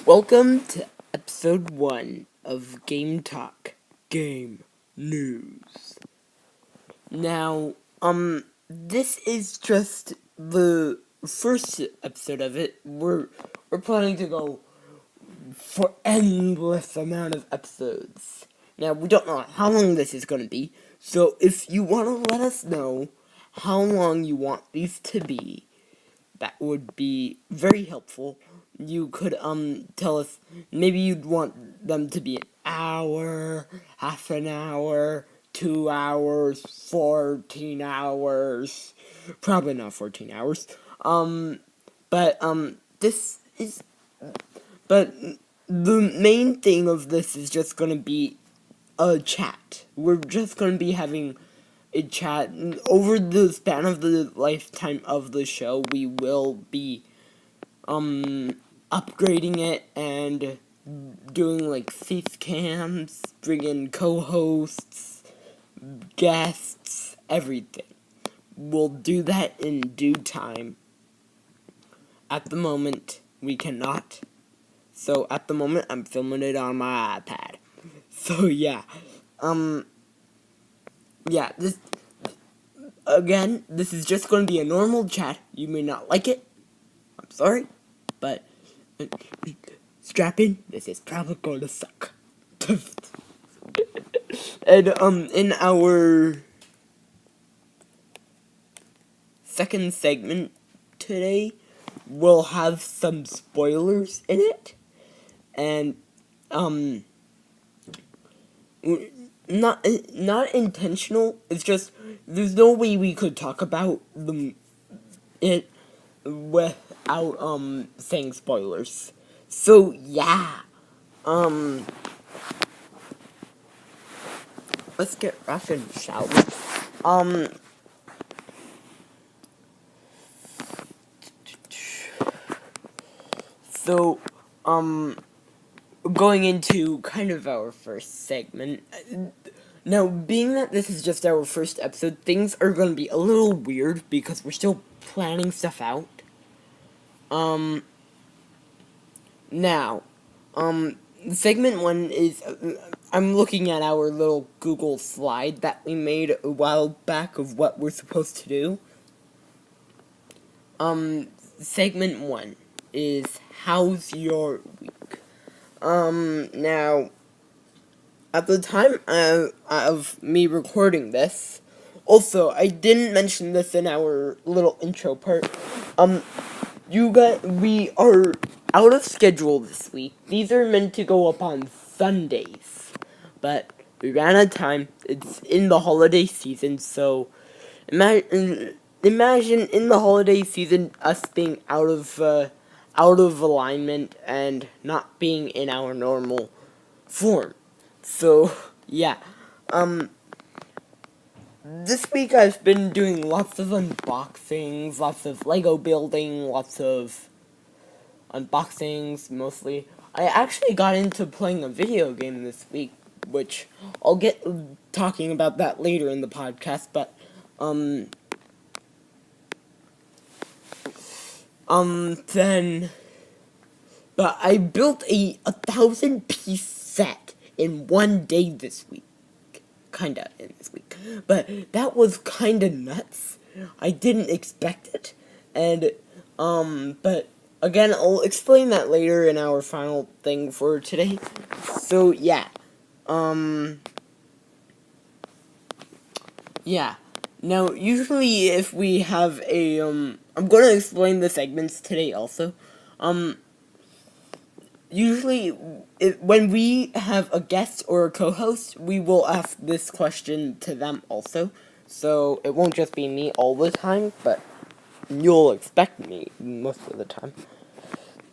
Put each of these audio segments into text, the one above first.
Welcome to episode 1 of Game Talk, Game News. Now, this is just the first episode of it. We're planning to go for endless amount of episodes. Now, we don't know how long this is going to be, so if you want to let us know how long you want these to be, that would be very helpful. You could tell us maybe you'd want them to be an hour, half an hour, 2 hours, 14 hours. Probably not 14 hours. This is but the main thing of this is just going to be a chat. We're just going to be having a chat. Over the span of the lifetime of the show, we will be upgrading it and doing like face cams, bringing co-hosts, guests, everything. We'll do that in due time. At the moment, we cannot. So at the moment, I'm filming it on my iPad. So yeah, this is just going to be a normal chat. You may not like it. I'm sorry, but strap in. This is probably going to suck. And in our second segment today, we'll have some spoilers in it, and not intentional. It's just there's no way we could talk about it without saying spoilers. So yeah, let's get rockin', shall we? So going into kind of our first segment. Now, being that this is just our first episode, things are going to be a little weird because we're still planning stuff out. Now, segment 1 is, I'm looking at our little Google slide that we made a while back of what we're supposed to do. Segment 1 is, how's your week? Now, at the time of me recording this, also, I didn't mention this in our little intro part, we are out of schedule this week. These are meant to go up on Sundays, but we ran out of time. It's in the holiday season, so imagine in the holiday season us being out of alignment and not being in our normal form. So yeah, this week I've been doing lots of unboxings, lots of Lego building, lots of unboxings mostly. I actually got into playing a video game this week, which I'll get talking about that later in the podcast, but but I built a 1,000-piece set in one day this week. Kinda in this week. But that was kinda nuts. I didn't expect it. And, but again, I'll explain that later in our final thing for today. So, yeah. Yeah. Now, usually if we have a, I'm gonna explain the segments today also. Usually, when we have a guest or a co-host, we will ask this question to them also. So, it won't just be me all the time, but you'll expect me most of the time.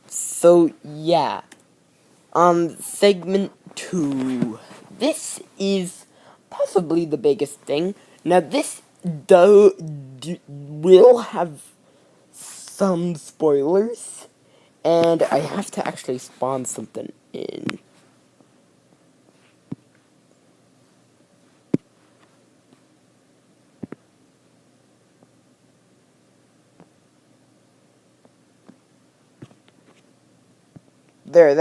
So, yeah. Segment 2. This is possibly the biggest thing. Now, this will have some spoilers. And I have to actually spawn something in. there,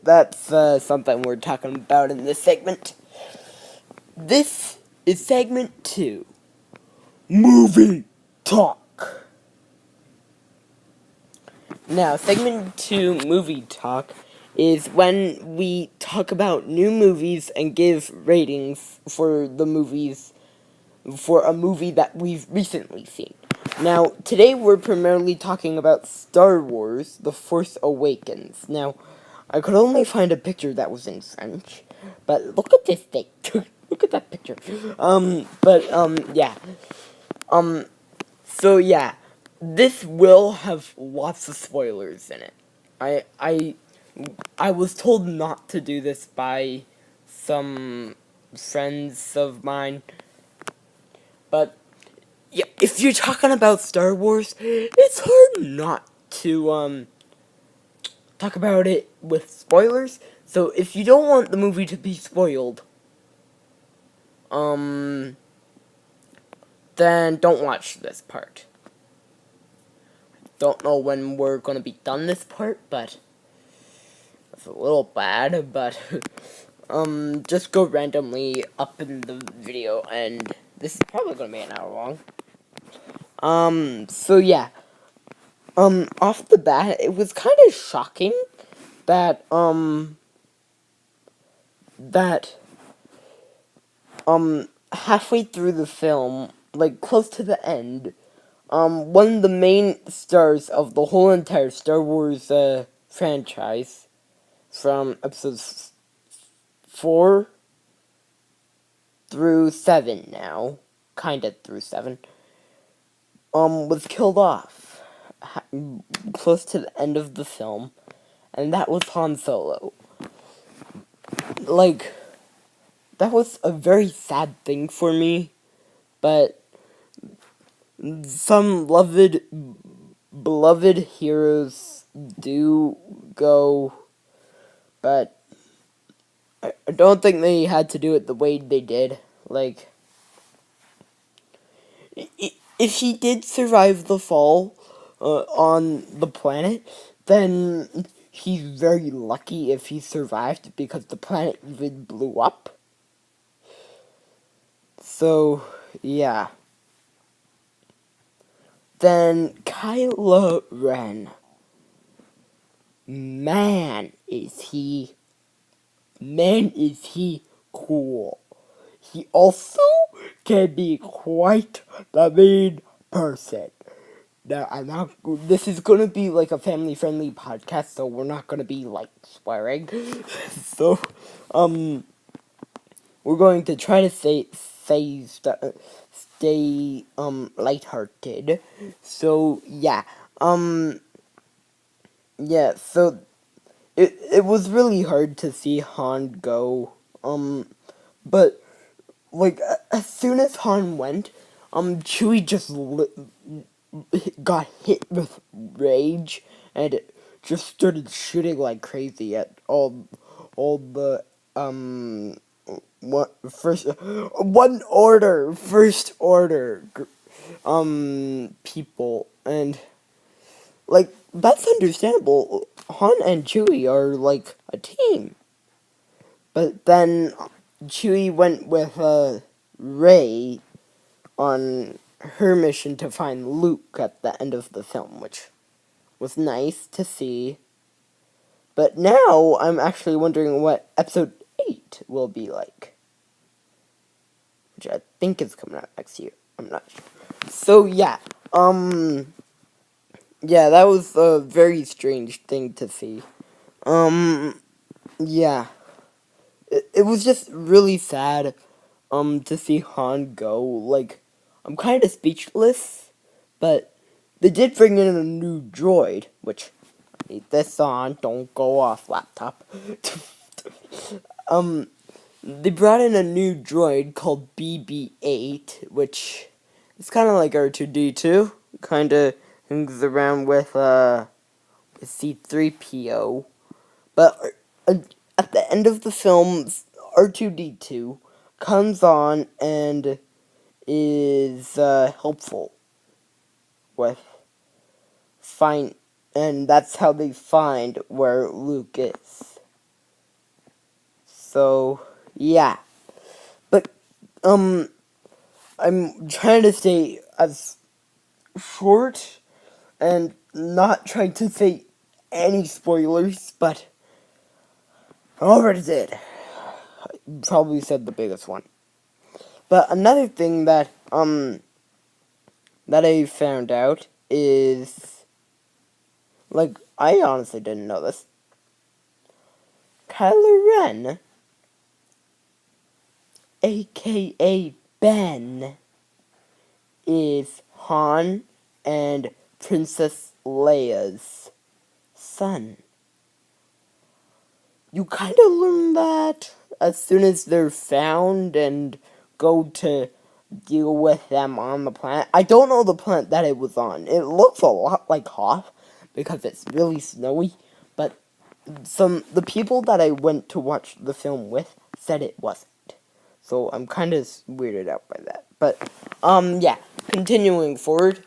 that's something we're talking about in this segment. This is segment 2, movie talk. Now, segment 2, movie talk, is when we talk about new movies and give ratings for the movies, for a movie that we've recently seen. Now, today we're primarily talking about Star Wars: The Force Awakens. Now, I could only find a picture that was in French, but look at this thing. Look at that picture. Yeah. So yeah, this will have lots of spoilers in it. I I I was told not to do this by some friends of mine, but yeah, if you're talking about Star Wars, it's hard not to talk about it with spoilers. So if you don't want the movie to be spoiled, um then don't watch this part. Don't know when we're gonna be done this part, but it's a little bad, but just go randomly up in the video, and this is probably gonna be an hour long. So yeah. Off the bat, it was kind of shocking that, that, halfway through the film, like, close to the end, one of the main stars of the whole entire Star Wars, franchise, from episodes 4 through 7 now, kinda through 7, was killed off, close to the end of the film, and that was Han Solo. Like, that was a very sad thing for me, but some beloved heroes do go, but I don't think they had to do it the way they did. Like, if he did survive the fall on the planet, then he's very lucky if he survived, because the planet even blew up. So, yeah. Then Kylo Ren. Man, is he cool. He also can be quite the mean person. Now, this is gonna be like a family-friendly podcast, so we're not gonna be, like, swearing. So, we're going to try to stay lighthearted. So, yeah. Yeah, so it was really hard to see Han go. But like, as soon as Han went, Chewie just got hit with rage, and it just started shooting like crazy at all the first order people, and like, that's understandable. Han and Chewie are like a team. But then Chewie went with Rey on her mission to find Luke at the end of the film, which was nice to see. But now I'm actually wondering what episode 8 will be like, which I think is coming out next year. I'm not sure. So yeah, yeah, that was a very strange thing to see. Yeah. It was just really sad, to see Han go. Like, I'm kind of speechless, but they did bring in a new droid, which, leave this on, don't go off, laptop. They brought in a new droid called BB-8, which is kind of like R2-D2, kind of hangs around with C-3PO, but at the end of the film, R2-D2 comes on and is helpful with and that's how they find where Luke is. So, yeah. But, I'm trying to stay as short and not trying to say any spoilers, but I already did. Probably said the biggest one. But another thing that I found out is, like, I honestly didn't know this. Kylo Ren, aka Ben, is Han and Princess Leia's son. You kind of learn that as soon as they're found and go to deal with them on the planet. I don't know the planet that it was on. It looks a lot like Hoth because it's really snowy, but the people that I went to watch the film with said it wasn't. So I'm kind of weirded out by that. But yeah, continuing forward,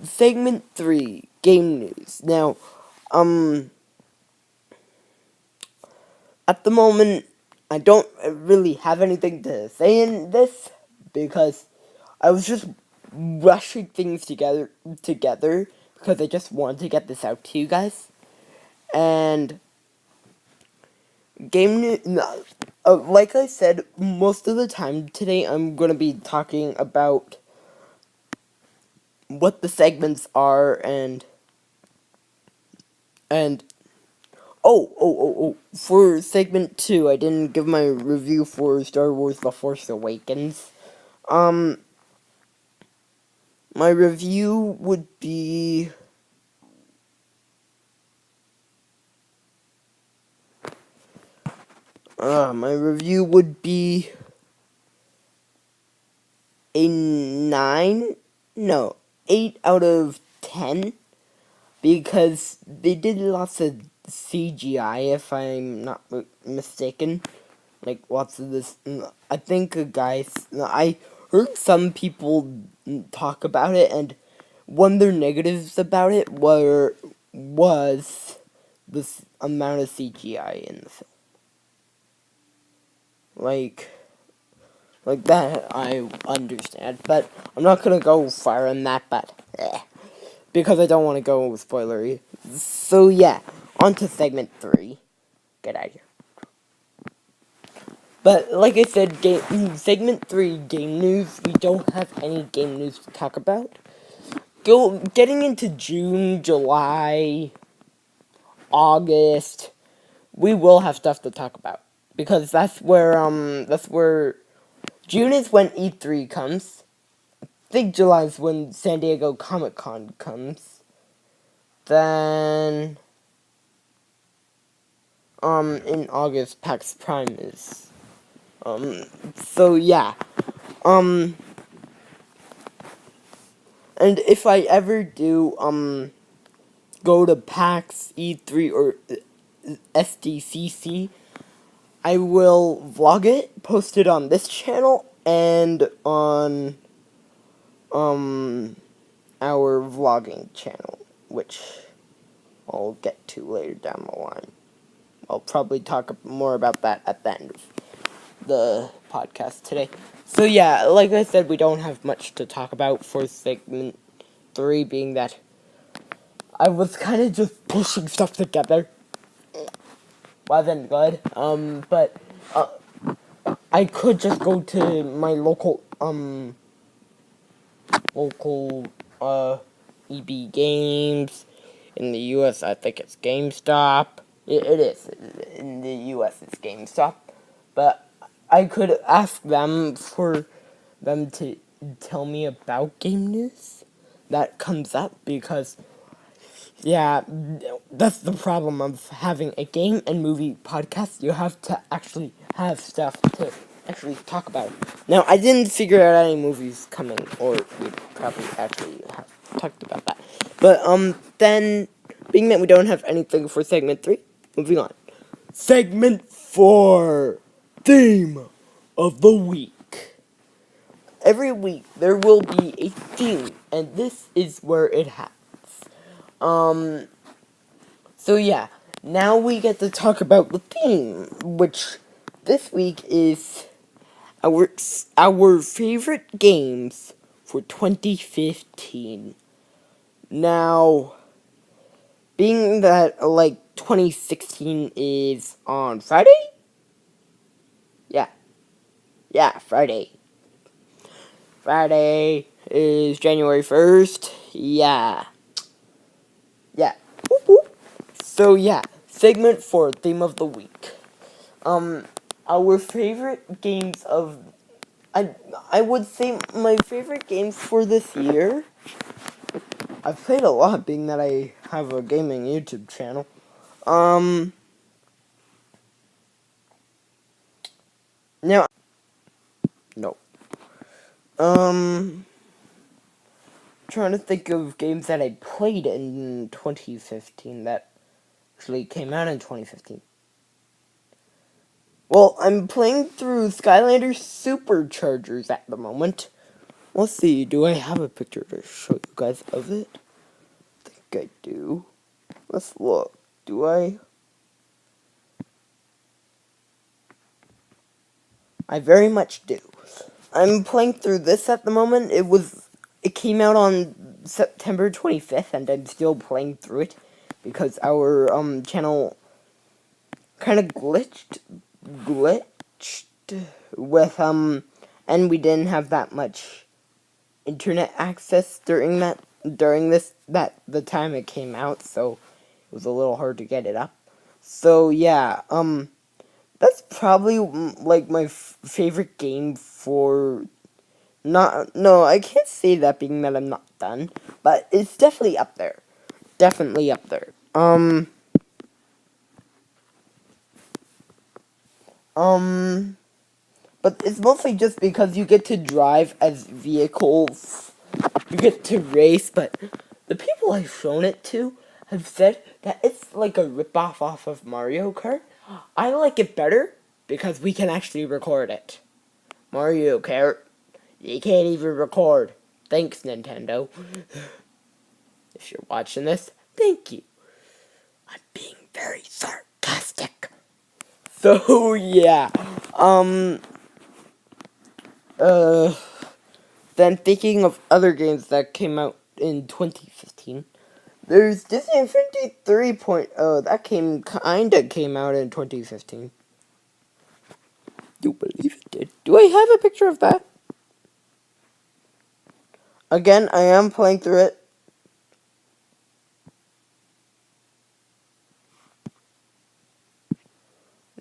segment 3, game news. Now, at the moment, I don't really have anything to say in this because I was just rushing things together because I just wanted to get this out to you guys. And game news, like I said, most of the time today I'm gonna be talking about what the segments are and for segment 2, I didn't give my review for Star Wars The Force Awakens. My review would be a 9, no, 8 out of 10, because they did lots of CGI, if I'm not mistaken. Like, lots of this, I think I heard some people talk about it, and one of their negatives about it was this amount of CGI in the film. Like that, I understand, but I'm not gonna go far on that, but because I don't want to go spoilery. So yeah, on to segment 3. Get out of here. But like I said, segment 3, game news. We don't have any game news to talk about. Getting into June, July, August, we will have stuff to talk about because that's where June is when E3 comes. I think July is when San Diego Comic-Con comes. Then in August PAX Prime is. So yeah. And if I ever do go to PAX, E3, or SDCC, I will vlog it, post it on this channel and on our vlogging channel, which I'll get to later down the line. I'll probably talk more about that at the end of the podcast today. So yeah, like I said, we don't have much to talk about for segment 3, being that I was kind of just pushing stuff together. Wasn't good. But I could just go to my local EB Games. In the US, I think it's GameStop. It is. In the US, it's GameStop. But I could ask them for them to tell me about game news that comes up, because yeah, that's the problem of having a game and movie podcast. You have to actually have stuff to actually talk about. Now, I didn't figure out any movies coming, or we probably actually have talked about that. But, then, being that we don't have anything for segment 3, moving on. Segment 4, theme of the week. Every week, there will be a theme, and this is where it happens. So yeah, now we get to talk about the theme, which this week is our favorite games for 2015. Now, being that like 2016 is on Friday? Yeah. Yeah, Friday. Friday is January 1st. Yeah. Yeah. Whoop, whoop. So yeah, segment 4, theme of the week. Our favorite games of I would say my favorite games for this year. I've played a lot, being that I have a gaming YouTube channel. Now, no. Trying to think of games that I played in 2015 that actually came out in 2015. Well, I'm playing through Skylanders Superchargers at the moment. Let's see, do I have a picture to show you guys of it? I think I do. Let's look. Do I? I very much do. I'm playing through this at the moment. It came out on September 25th, and I'm still playing through it because our channel kind of glitched with and we didn't have that much internet access during the time it came out, so it was a little hard to get it up. So yeah, that's probably like my favorite game for not no, I can't say that being that I'm not done, but it's definitely up there. Definitely up there. But it's mostly just because you get to drive as vehicles. You get to race, but the people I've shown it to have said that it's like a ripoff off of Mario Kart. I like it better because we can actually record it. Mario Kart, you can't even record. Thanks, Nintendo. If you're watching this, thank you. I'm being very sarcastic. So, yeah. Then thinking of other games that came out in 2015. There's Disney Infinity 3.0. That came out in 2015. Do believe it did. Do I have a picture of that? Again, I am playing through it.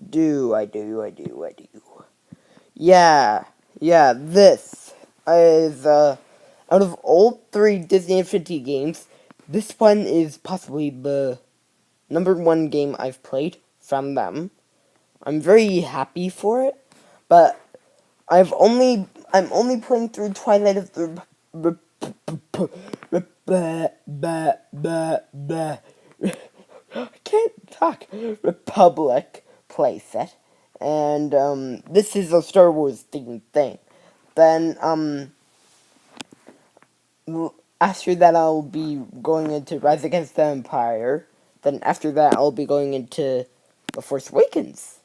I do. Yeah, this is, out of all 3 Disney Infinity games, this one is possibly the number 1 game I've played from them. I'm very happy for it, but I'm only playing through Twilight of the I can't talk. Republic playset, and this is a Star Wars themed thing. Then after that I'll be going into Rise Against the Empire. Then after that I'll be going into The Force Awakens,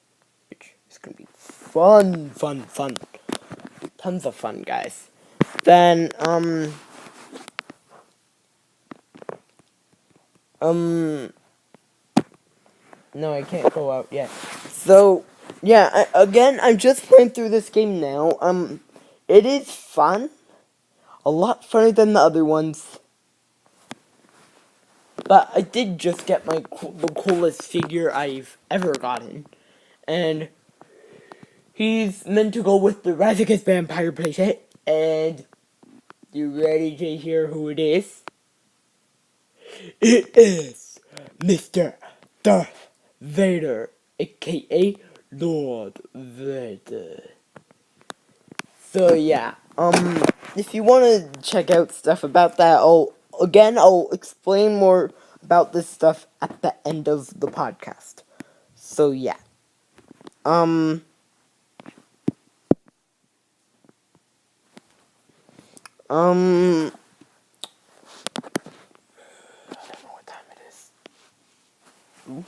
which is gonna be fun. Tons of fun, guys. Then, no, I can't go out yet. So, yeah, I'm just playing through this game now. It is fun. A lot funner than the other ones. But I did just get the coolest figure I've ever gotten. And he's meant to go with the Rise Against Vampire playset. And you ready to hear who it is? It is Mr. Darth Vader, aka Lord Vader. So yeah, if you want to check out stuff about that, I'll explain more about this stuff at the end of the podcast. So yeah, um, um, I don't know what time it is. Ooh,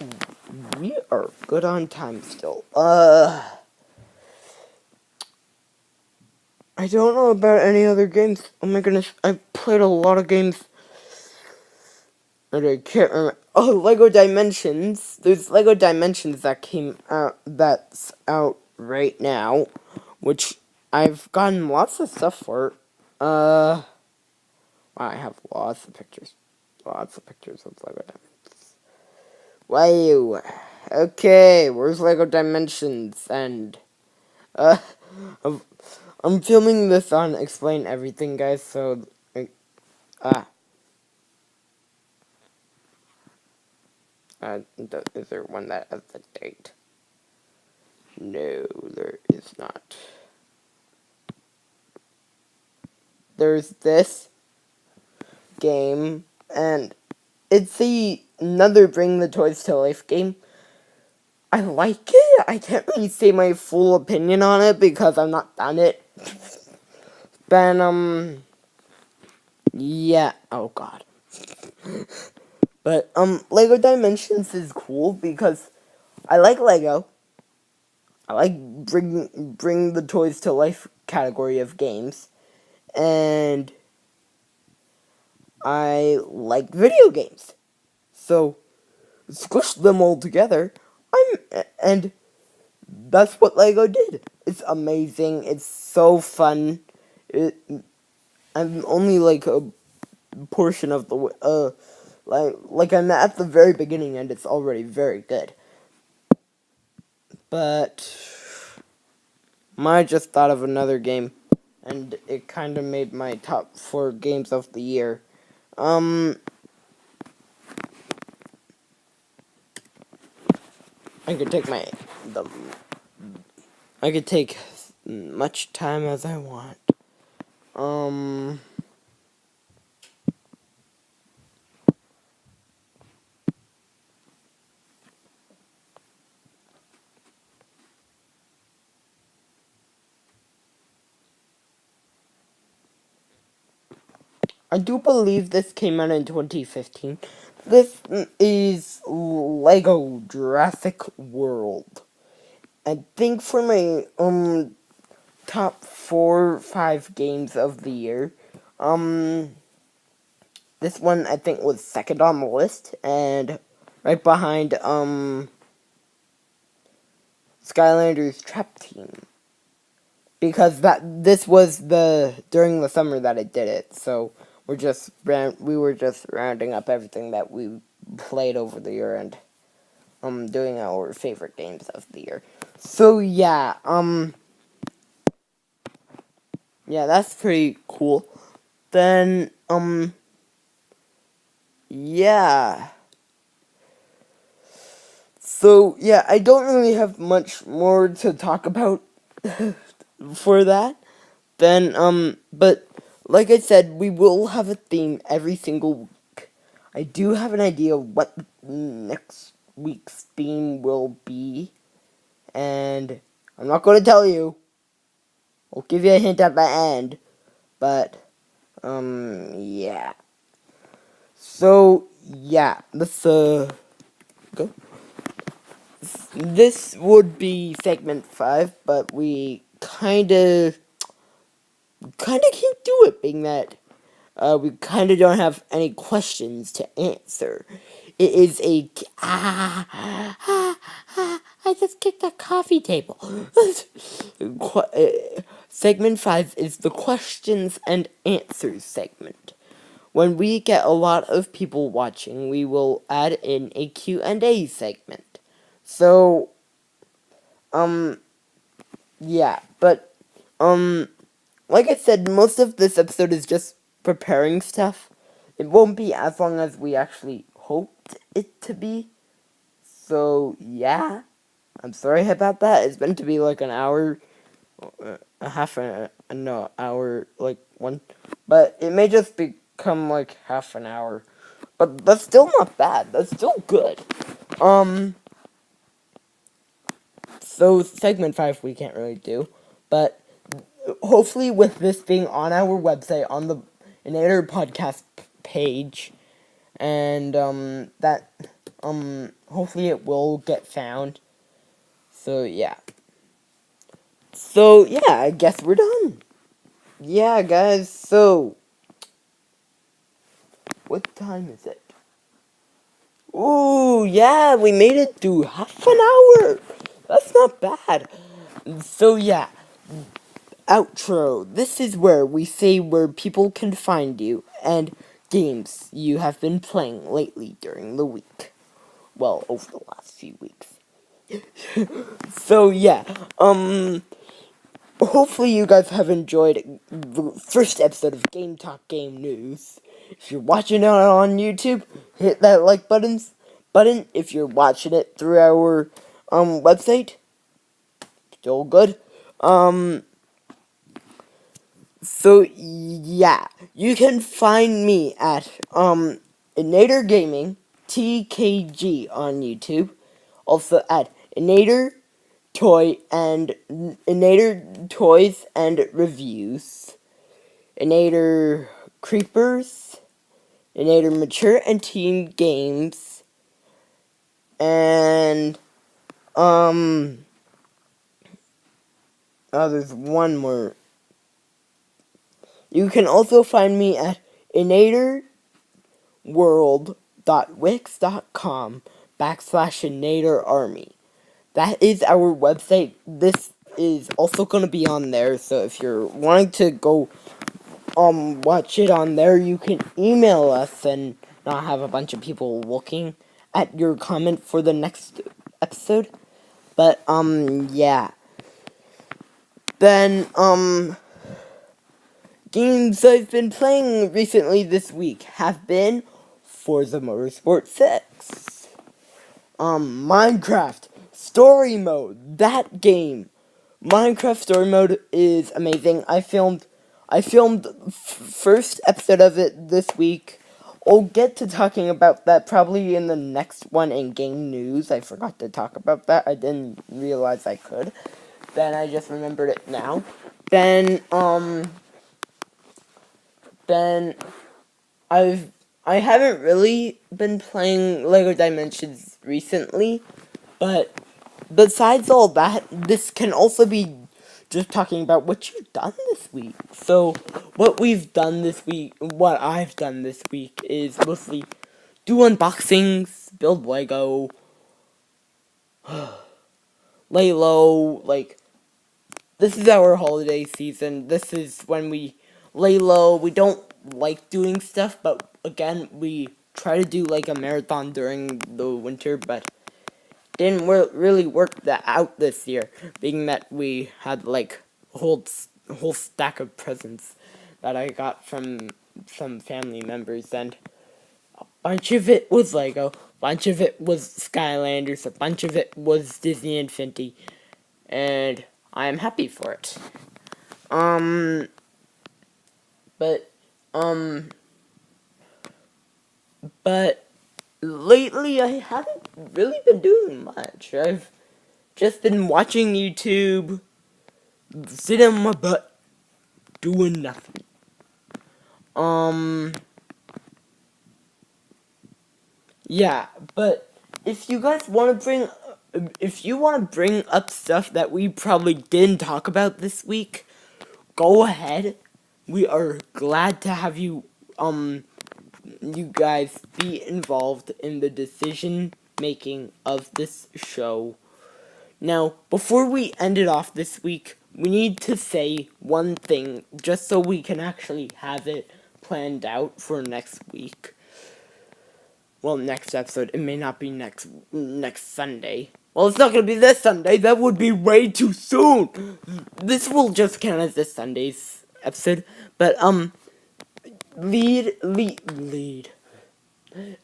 we are good on time still. I don't know about any other games. Oh my goodness, I've played a lot of games. And I can't remember. Oh, Lego Dimensions. There's Lego Dimensions that came out, that's out right now, which I've gotten lots of stuff for. Wow, I have lots of pictures. Lots of pictures of Lego Dimensions. Wow. Okay, where's Lego Dimensions? And, uh, I'm, I'm filming this on Explain Everything, guys, so, is there one that has the date? No, there is not. There's this game, and it's another Bring the Toys to Life game. I like it. I can't really say my full opinion on it because I've not done it. Then, yeah. Oh, God. But, Lego Dimensions is cool because I like Lego. I like bring the toys to life category of games. And I like video games. So, squish them all together. And that's what Lego did. It's amazing. It's so fun. I'm only like a portion of the like I'm at the very beginning and it's already very good. But I just thought of another game and it kind of made my top 4 games of the year. I could take I could take much time as I want. I do believe this came out in 2015. This is Lego Jurassic World. I think for my top 4 or 5 games of the year, this one I think was second on the list and right behind Skylanders Trap Team. Because this was during the summer that I did it, so we were just rounding up everything that we played over the year and doing our favorite games of the year. So yeah, yeah, that's pretty cool. Then yeah. So yeah, I don't really have much more to talk about for that. Then but like I said, we will have a theme every single week. I do have an idea of what next week's theme will be, and I'm not going to tell you. I'll give you a hint at the end, but yeah. So yeah, let's go. This would be segment 5, but we kinda can't do it, being that we kind of don't have any questions to answer. It is I just kicked a coffee table. Segment 5 is the questions and answers segment. When we get a lot of people watching, we will add in a Q&A segment. So, yeah, but, like I said, most of this episode is just preparing stuff. It won't be as long as we actually hoped it to be. So, yeah. I'm sorry about that. It's meant to be like an hour, hour, like one. But it may just become like half an hour. But that's still not bad. That's still good. So segment 5 we can't really do. But hopefully with this being on our website, on the Inator podcast page, and hopefully it will get found. So yeah. So yeah, I guess we're done. Yeah, guys. So what time is it? Ooh, yeah, we made it through half an hour. That's not bad. So yeah, outro. This is where we say where people can find you and games you have been playing lately during the week. Well, over the last few weeks. So yeah, hopefully you guys have enjoyed the first episode of Game Talk Game News. If you're watching it on YouTube, hit that like button. If you're watching it through our website, still good. So yeah, you can find me at Inator Gaming TKG on YouTube. Also at Inator Inator Toys and Reviews, Inator Creepers, Inator Mature and Teen Games, and there's one more. You can also find me at inatorworld.wix.com/inatorarmy. That is our website. This is also going to be on there, so if you're wanting to go watch it on there, you can email us and not have a bunch of people looking at your comment for the next episode. But yeah. Then games I've been playing recently this week have been Forza Motorsport 6, Minecraft Story Mode. That game, Minecraft Story Mode, is amazing. I filmed first episode of it this week. I'll get to talking about that probably in the next one in game news. I forgot to talk about that. I didn't realize I could. Then I just remembered it now. Then I haven't really been playing Lego Dimensions recently, but besides all that, this can also be just talking about what you've done this week. So, what we've done this week, what I've done this week, is mostly do unboxings, build Lego, lay low, like, this is our holiday season. This is when we lay low. We don't like doing stuff, but again, we try to do like a marathon during the winter, but didn't really work that out this year, being that we had like a whole stack of presents that I got from some family members, and a bunch of it was Lego, a bunch of it was Skylanders, a bunch of it was Disney Infinity, and I am happy for it. But, but lately I haven't really been doing much. I've just been watching YouTube, sitting on my butt, doing nothing. Yeah, but if you guys want to if you want to bring up stuff that we probably didn't talk about this week, go ahead. We are glad to have you, you guys be involved in the decision making of this show. Now, before we end it off this week, we need to say one thing, just so we can actually have it planned out for next week. Well, next episode. It may not be next Sunday. Well, it's not gonna be this Sunday. That would be way too soon. This will just count as this Sunday's episode. But lead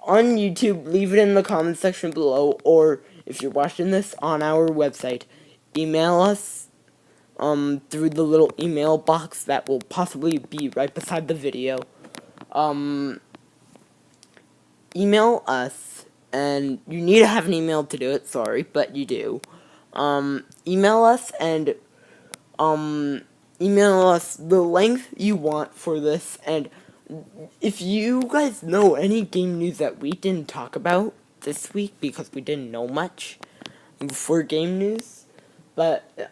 on YouTube. Leave it in the comment section below, or if you're watching this on our website, email us through the little email box that will possibly be right beside the video. Email us, and you need to have an email to do it, sorry, but you do. Email us and email us the length you want for this, and if you guys know any game news that we didn't talk about, this week because we didn't know much for game news. But,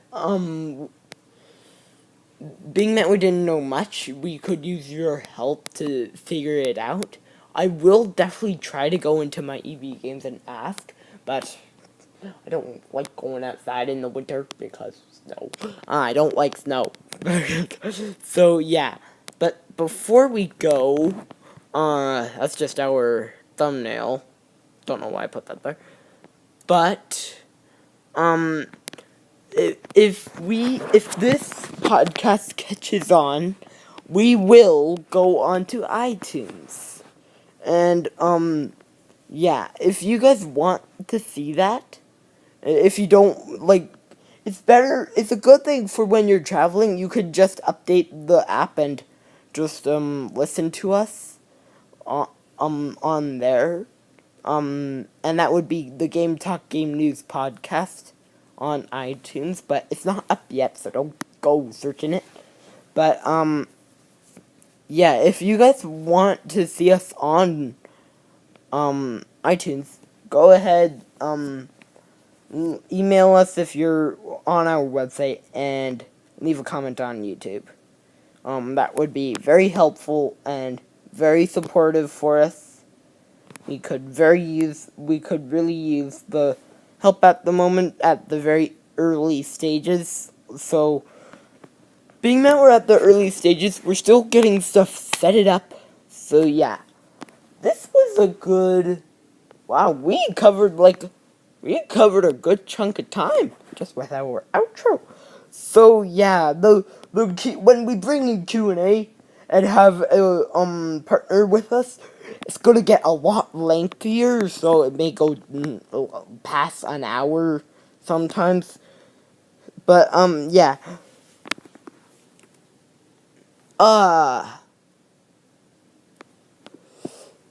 being that we didn't know much, we could use your help to figure it out. I will definitely try to go into my EV games and ask, but I don't like going outside in the winter because snow. I don't like snow. So yeah, but before we go, that's just our thumbnail. Don't know why I put that there. But, if this podcast catches on, we will go onto iTunes. And, yeah, if you guys want to see that, if you don't, like, it's a good thing for when you're traveling, you could just update the app and just, listen to us on there. And that would be the Game Talk Game News podcast on iTunes, but it's not up yet, so don't go searching it. But, yeah, if you guys want to see us on, iTunes, go ahead, email us if you're on our website, and leave a comment on YouTube. That would be very helpful and very supportive for us. We could really use the help at the moment at the very early stages. So, being that we're at the early stages, we're still getting stuff set it up. So yeah, this was a good. Wow, we covered a good chunk of time just with our outro. So yeah, when we bring in Q&A and have a partner with us, it's gonna get a lot lengthier, so it may go past an hour sometimes. But yeah.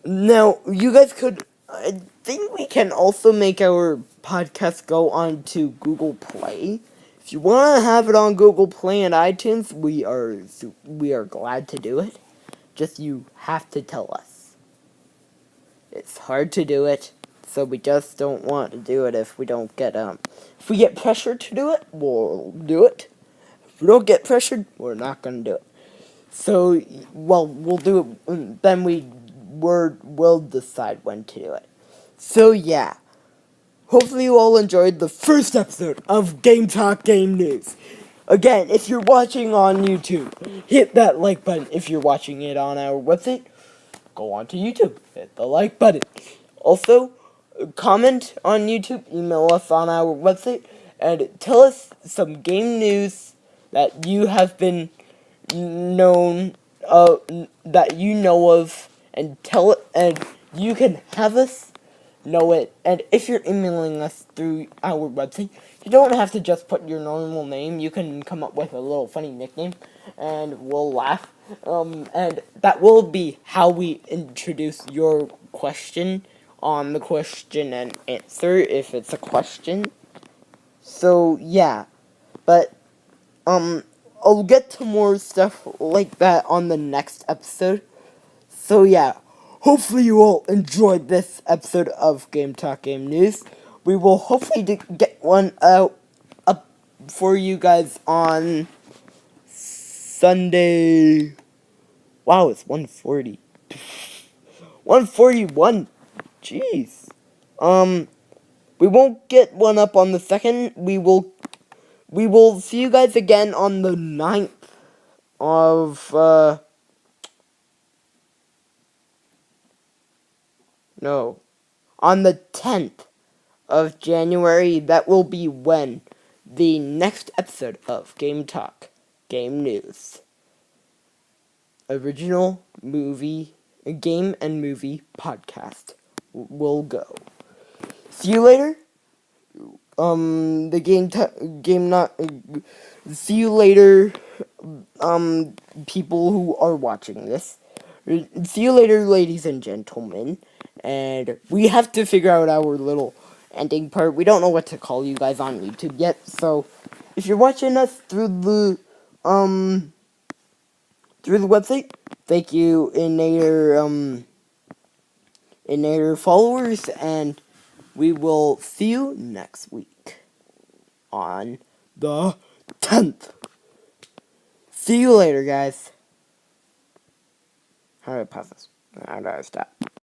Now you guys could. I think we can also make our podcast go on to Google Play. If you want to have it on Google Play and iTunes, we are glad to do it. Just you have to tell us. It's hard to do it, so we just don't want to do it if we don't get if we get pressured to do it, we'll do it. If we don't get pressured, we're not gonna do it. So, well, we'll do it. Then we'll decide when to do it. So yeah, hopefully you all enjoyed the first episode of Game Talk Game News. Again, if you're watching on YouTube, hit that like button. If you're watching it on our website, go on to YouTube, hit the like button. Also, comment on YouTube, email us on our website, and tell us some game news that you have been known that you know of, and tell it, and you can have us know it. And if you're emailing us through our website, you don't have to just put your normal name. You can come up with a little funny nickname, and we'll laugh. And that will be how we introduce your question on the question and answer, if it's a question. So yeah, but I'll get to more stuff like that on the next episode. So yeah, hopefully you all enjoyed this episode of Game Talk Game News. We will hopefully get one out up for you guys on Sunday. Wow, it's 1:40. 1:41. Jeez. We won't get one up on the 2nd. We will see you guys again on the 9th of, no, on the 10th of January. That will be when the next episode of Game Talk Game News, original movie, game and movie podcast, will go. See you later. See you later, people who are watching this. See you later, ladies and gentlemen. And we have to figure out our little ending part. We don't know what to call you guys on YouTube yet, so if you're watching us through the website, thank you in your followers, and we will see you next week on the 10th. See you later, guys. How do I pause this? How do I stop?